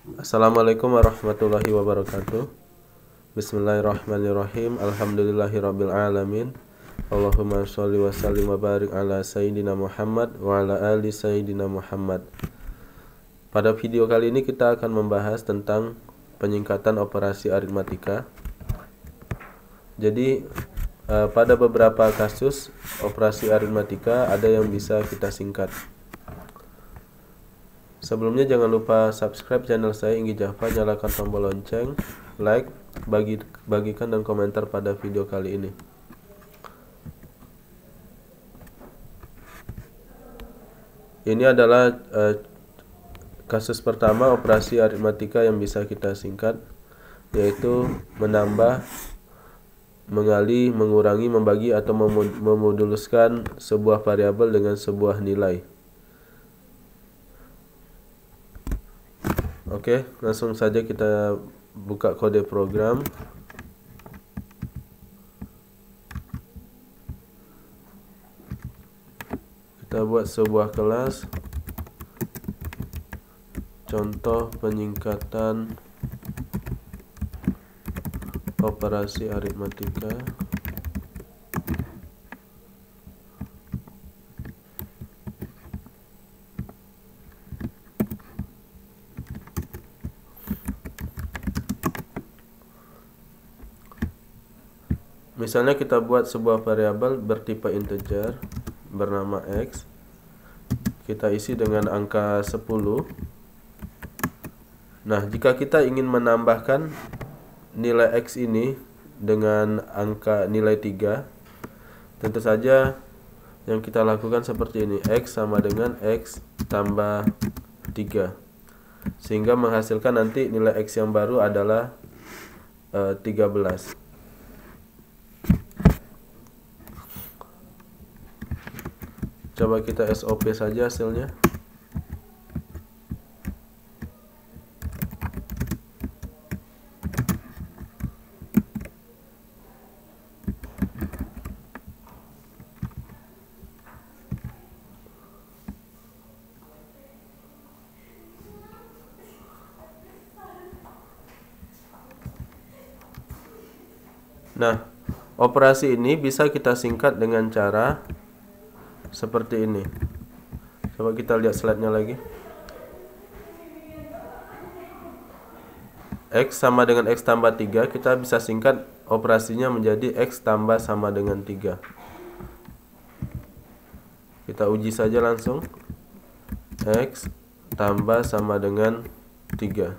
Assalamualaikum warahmatullahi wabarakatuh. Bismillahirrahmanirrahim. Alhamdulillahirabbil alamin. Allahumma sholli wa sallim wa barik ala sayyidina Muhammad wa ala ali sayyidina Muhammad. Pada video kali ini kita akan membahas tentang penyingkatan operasi aritmatika. Jadi pada beberapa kasus operasi aritmatika ada yang bisa kita singkat. Sebelumnya jangan lupa subscribe channel saya Inggi Java, nyalakan tombol lonceng, like, bagikan dan komentar pada video kali ini. Ini adalah kasus pertama operasi aritmatika yang bisa kita singkat, yaitu menambah, mengali, mengurangi, membagi atau memoduluskan sebuah variabel dengan sebuah nilai. Oke, langsung saja kita buka kode program. Kita buat sebuah kelas contoh penyingkatan operasi aritmatika. Misalnya kita buat sebuah variabel bertipe integer bernama X. Kita isi dengan angka 10. Nah, jika kita ingin menambahkan nilai X ini dengan angka nilai 3, tentu saja yang kita lakukan seperti ini. X sama dengan X tambah 3. Sehingga menghasilkan nanti nilai X yang baru adalah 13. Coba kita SOP saja hasilnya. Nah, operasi ini bisa kita singkat dengan cara seperti ini. Coba kita lihat slide-nya lagi. X sama dengan X tambah 3, kita bisa singkat operasinya menjadi X tambah sama dengan 3. Kita uji saja langsung. X tambah sama dengan 3.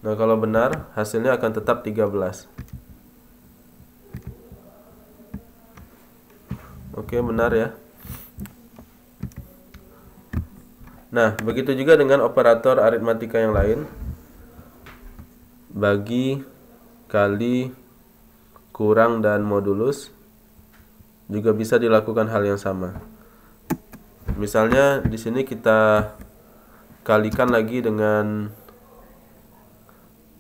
Nah, kalau benar hasilnya akan tetap 13. Oke, benar ya. Nah, begitu juga dengan operator aritmatika yang lain. Bagi, kali, kurang, dan modulus juga bisa dilakukan hal yang sama. Misalnya di sini kita kalikan lagi dengan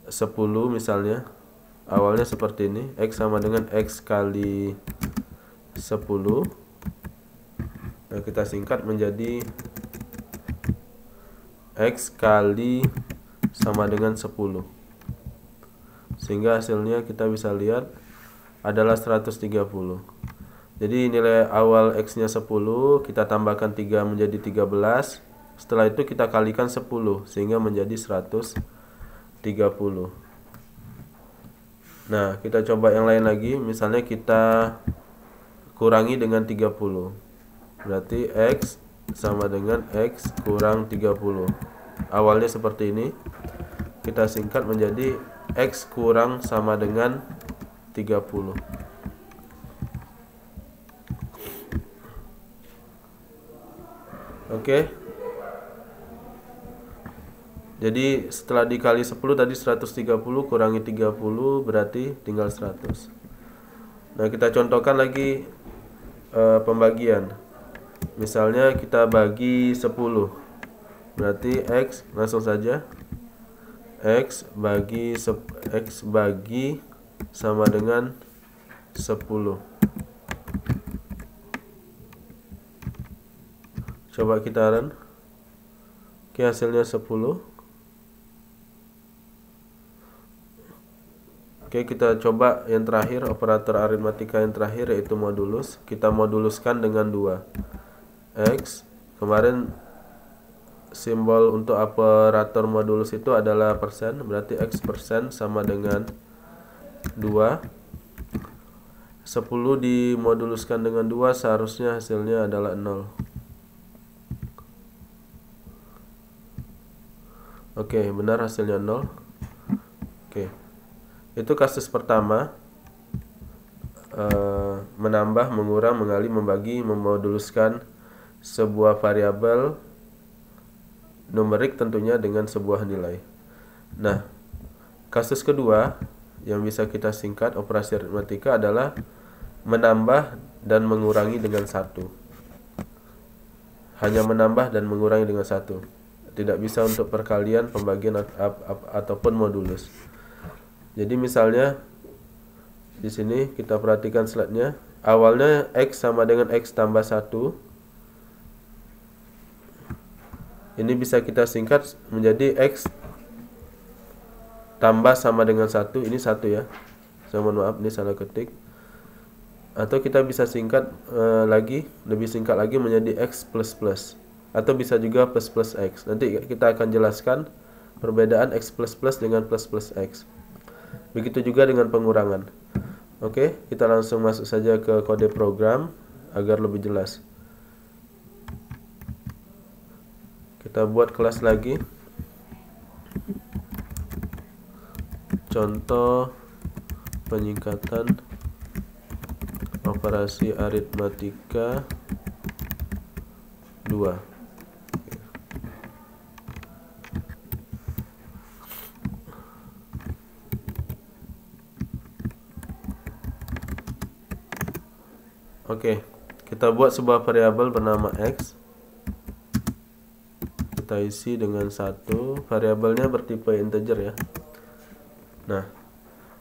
10 misalnya. Awalnya seperti ini, X sama dengan X kali 10. Nah, kita singkat menjadi X kali sama dengan 10. Sehingga hasilnya kita bisa lihat adalah 130. Jadi nilai awal X-nya 10, kita tambahkan 3 menjadi 13. Setelah itu kita kalikan 10 sehingga menjadi 130. Nah, kita coba yang lain lagi. Misalnya kita kurangi dengan 30. Berarti X sama dengan X kurang 30. Awalnya seperti ini. Kita singkat menjadi X kurang sama dengan 30. Oke. Jadi setelah dikali 10 tadi 130 kurangi 30 berarti tinggal 100. Nah, kita contohkan lagi pembagian. Misalnya kita bagi 10. Berarti X, langsung saja X bagi sama dengan 10. Coba kita run. Oke, Oke, hasilnya 10. Oke, kita coba yang terakhir, operator aritmatika yang terakhir, yaitu modulus. Kita moduluskan dengan 2. X, kemarin simbol untuk operator modulus itu adalah persen, berarti X persen sama dengan 2. 10 dimoduluskan dengan 2, seharusnya hasilnya adalah 0. Oke, benar hasilnya 0. Oke, itu kasus pertama, menambah, mengurang, mengali, membagi, memoduluskan sebuah variabel numerik tentunya dengan sebuah nilai. Nah, kasus kedua yang bisa kita singkat operasi aritmatika adalah menambah dan mengurangi dengan 1. Hanya menambah dan mengurangi dengan 1. Tidak bisa untuk perkalian, pembagian ataupun modulus. Jadi misalnya di sini kita perhatikan slide-nya. Awalnya X sama dengan X tambah 1. Ini bisa kita singkat menjadi X tambah sama dengan 1. Ini 1 ya. Saya mohon maaf, ini salah ketik. Atau kita bisa singkat lebih singkat lagi menjadi X plus plus. Atau bisa juga plus plus X. Nanti kita akan jelaskan perbedaan X plus plus dengan plus plus X. Begitu juga dengan pengurangan. Oke, kita langsung masuk saja ke kode program agar lebih jelas. Kita buat kelas lagi. Contoh penyingkatan operasi aritmatika 2. Oke, kita buat sebuah variabel bernama X. Kita isi dengan 1. Variabelnya bertipe integer ya. Nah,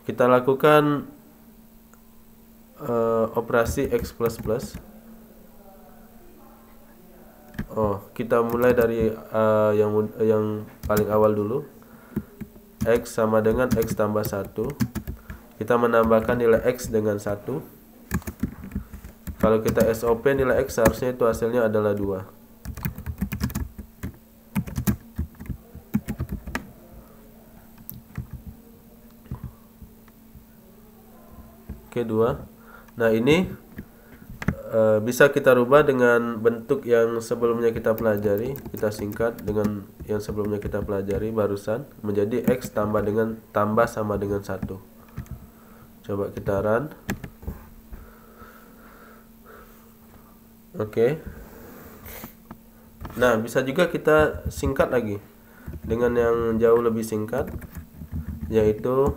kita lakukan operasi X plus plus. Kita mulai dari yang paling awal dulu. X sama dengan X tambah 1. Kita menambahkan nilai X dengan 1. Kalau kita SOP nilai X seharusnya itu hasilnya adalah 2. Oke, 2. Nah, ini bisa kita rubah dengan bentuk yang sebelumnya kita pelajari. Kita singkat dengan yang sebelumnya kita pelajari barusan menjadi X tambah sama dengan 1. Coba kita run. Oke. Nah, bisa juga kita singkat lagi dengan yang jauh lebih singkat, yaitu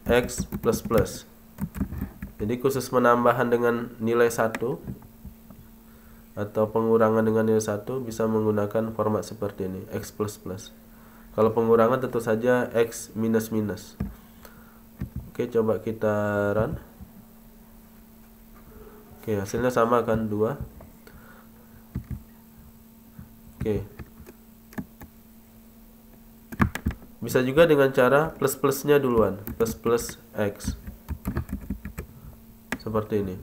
X plus plus. Jadi khusus penambahan dengan nilai 1 atau pengurangan dengan nilai 1 bisa menggunakan format seperti ini, X plus plus. Kalau pengurangan tentu saja X minus minus. Oke, coba kita run. Oke, hasilnya sama kan, 2. Oke. Bisa juga dengan cara plus-plusnya duluan, plus X. Seperti ini.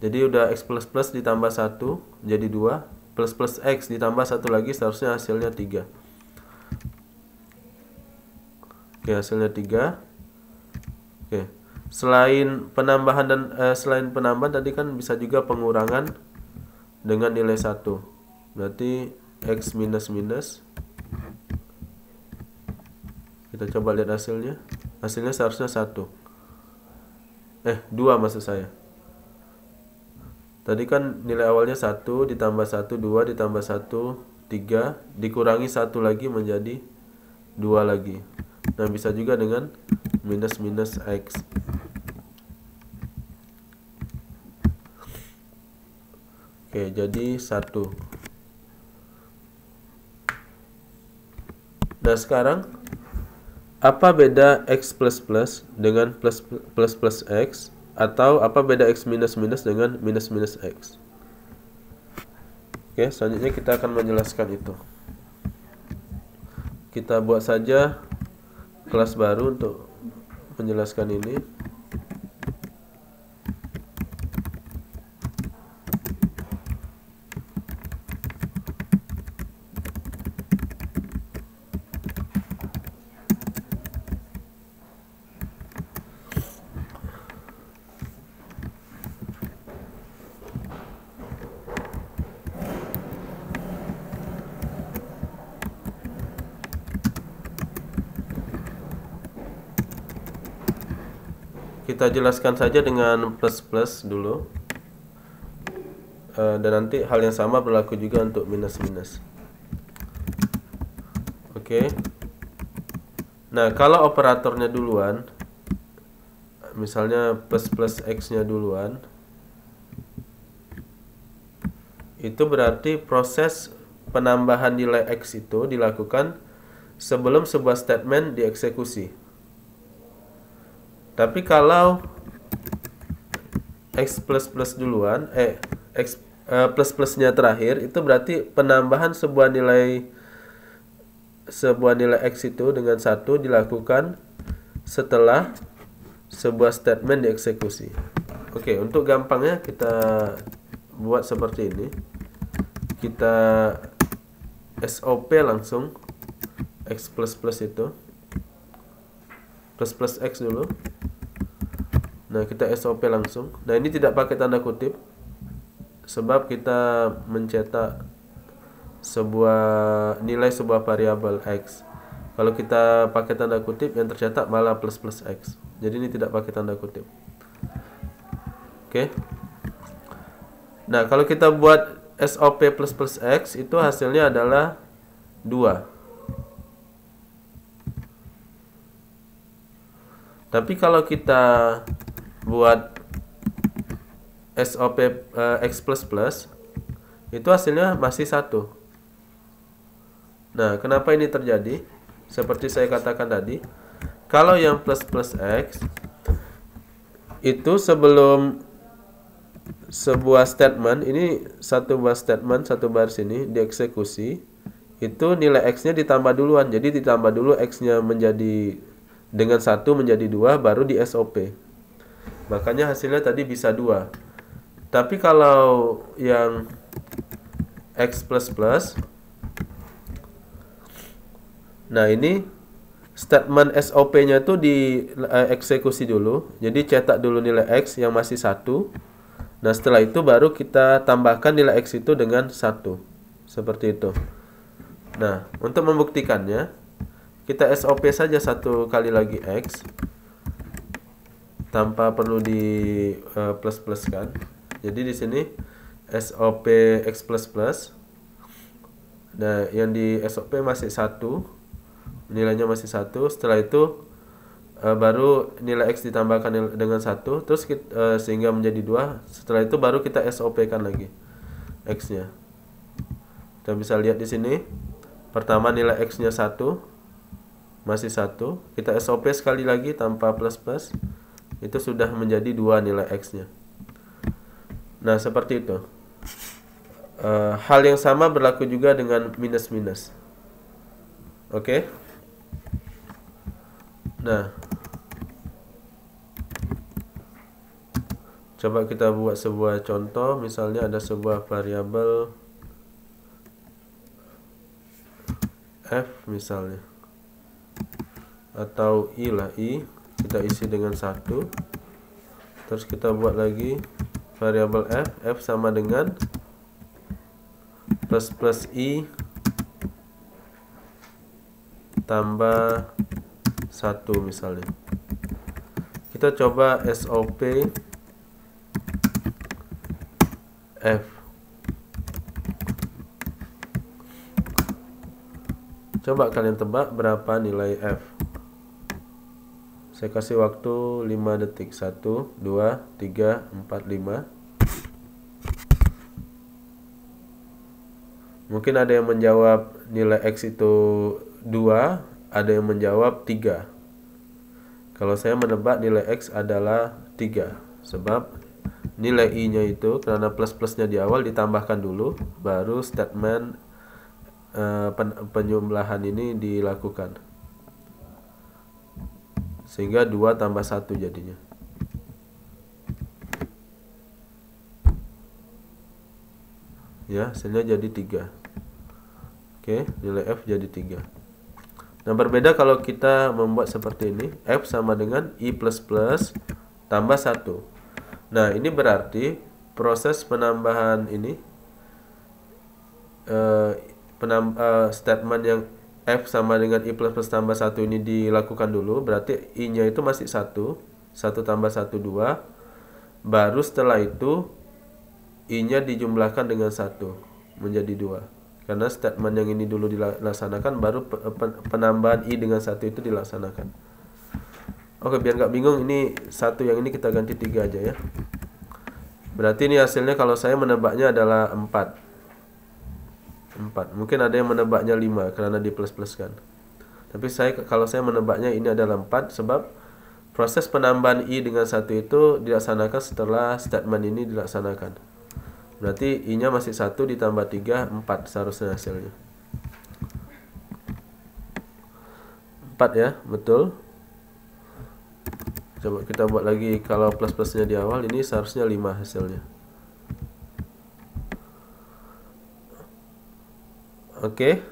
Jadi udah X plus plus ditambah 1 jadi 2, plus X ditambah 1 lagi seharusnya hasilnya 3. Oke, hasilnya 3. Oke. Selain penambahan tadi kan bisa juga pengurangan dengan nilai 1. Berarti X minus minus. Kita coba lihat hasilnya. Hasilnya seharusnya 1. 2 maksud saya. Tadi kan nilai awalnya 1 ditambah 1 2 ditambah 1 3 dikurangi 1 lagi menjadi 2 lagi. Nah, bisa juga dengan minus minus X. Oke, jadi 1. Nah, sekarang apa beda X plus plus dengan plus X, atau apa beda X minus minus dengan minus minus X? Oke, selanjutnya kita akan menjelaskan itu. kita buat saja kelas baru untuk menjelaskan ini. Kita jelaskan saja dengan plus dulu, dan nanti hal yang sama berlaku juga untuk minus. Oke. Nah, kalau operatornya duluan, misalnya plus X nya duluan, itu berarti proses penambahan nilai X itu dilakukan sebelum sebuah statement dieksekusi. Tapi kalau X plus duluan, X plus-plusnya terakhir, itu berarti penambahan sebuah nilai X itu dengan 1 dilakukan setelah sebuah statement dieksekusi. Oke, untuk gampangnya kita buat seperti ini. Kita SOP langsung X plus itu. Plus X dulu. Nah, kita SOP langsung. Nah, ini tidak pakai tanda kutip sebab kita mencetak nilai sebuah variabel X. Kalau kita pakai tanda kutip, yang tercetak malah plus X. Jadi ini tidak pakai tanda kutip. Oke. Nah, kalau kita buat SOP plus X, itu hasilnya adalah 2. Tapi kalau kita buat SOP X plus, itu hasilnya masih 1. Nah, kenapa ini terjadi? Seperti saya katakan tadi, kalau yang plus X itu sebelum sebuah statement, ini satu baris ini dieksekusi, itu nilai X nya ditambah duluan. Jadi ditambah dulu X nya menjadi dengan 1 menjadi 2, baru di SOP. Makanya hasilnya tadi bisa 2. Tapi kalau yang X plus, nah ini statement SOP-nya itu dieksekusi dulu. Jadi cetak dulu nilai X yang masih 1. Nah, setelah itu baru kita tambahkan nilai X itu dengan 1. Seperti itu. Nah, untuk membuktikannya, kita SOP saja satu kali lagi X tanpa perlu di plus kan. Jadi di sini SOP X plus. Nah, yang di SOP masih 1, nilainya masih 1. Setelah itu baru nilai X ditambahkan dengan 1, terus sehingga menjadi 2. Setelah itu baru kita SOP kan lagi X nya. Kita bisa lihat di sini, pertama nilai X nya 1, masih 1, kita SOP sekali lagi tanpa plus, itu sudah menjadi 2 nilai X nya. Nah, seperti itu. Hal yang sama berlaku juga dengan minus. Oke. Nah, coba kita buat sebuah contoh. Misalnya ada sebuah variabel F misalnya, atau I, kita isi dengan 1. Terus kita buat lagi variabel F sama dengan plus I tambah 1 misalnya. Kita coba SOP F. Coba kalian tebak berapa nilai F. Saya kasih waktu 5 detik. 1, 2, 3, 4, 5. Mungkin ada yang menjawab nilai X itu 2, ada yang menjawab 3. Kalau saya menebak nilai X adalah 3, sebab nilai I-nya itu karena plus-plusnya di awal ditambahkan dulu, baru statement penjumlahan ini dilakukan. Sehingga 2 tambah 1 jadinya. Ya, hasilnya jadi 3. Oke, nilai F jadi 3. Nah, berbeda kalau kita membuat seperti ini. F sama dengan I++ tambah 1. Nah, ini berarti proses penambahan ini statement yang F sama dengan I++ tambah 1 ini dilakukan dulu. Berarti I-nya itu masih 1. 1 tambah 1, 2. Baru setelah itu I-nya dijumlahkan dengan 1 menjadi 2. Karena statement yang ini dulu dilaksanakan, baru penambahan I dengan 1 itu dilaksanakan. Oke, biar nggak bingung, ini 1 yang ini kita ganti 3 aja ya. Berarti ini hasilnya kalau saya menebaknya adalah 4. Mungkin ada yang menebaknya 5 karena di plus-pluskan. Tapi kalau saya menebaknya ini adalah 4, sebab proses penambahan I dengan 1 itu dilaksanakan setelah statement ini dilaksanakan. Berarti I-nya masih 1 ditambah 3, 4 seharusnya hasilnya. 4 ya, betul. Coba kita buat lagi, kalau plus-plusnya di awal, ini seharusnya 5 hasilnya. Oke.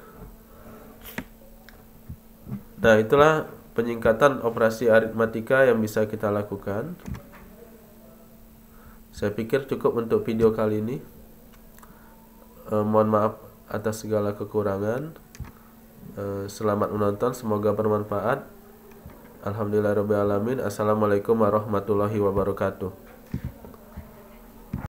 Nah, itulah penyingkatan operasi aritmatika yang bisa kita lakukan. Saya pikir cukup untuk video kali ini. Mohon maaf atas segala kekurangan. Selamat menonton, semoga bermanfaat. Alhamdulillahirabbil alamin. Assalamualaikum warahmatullahi wabarakatuh.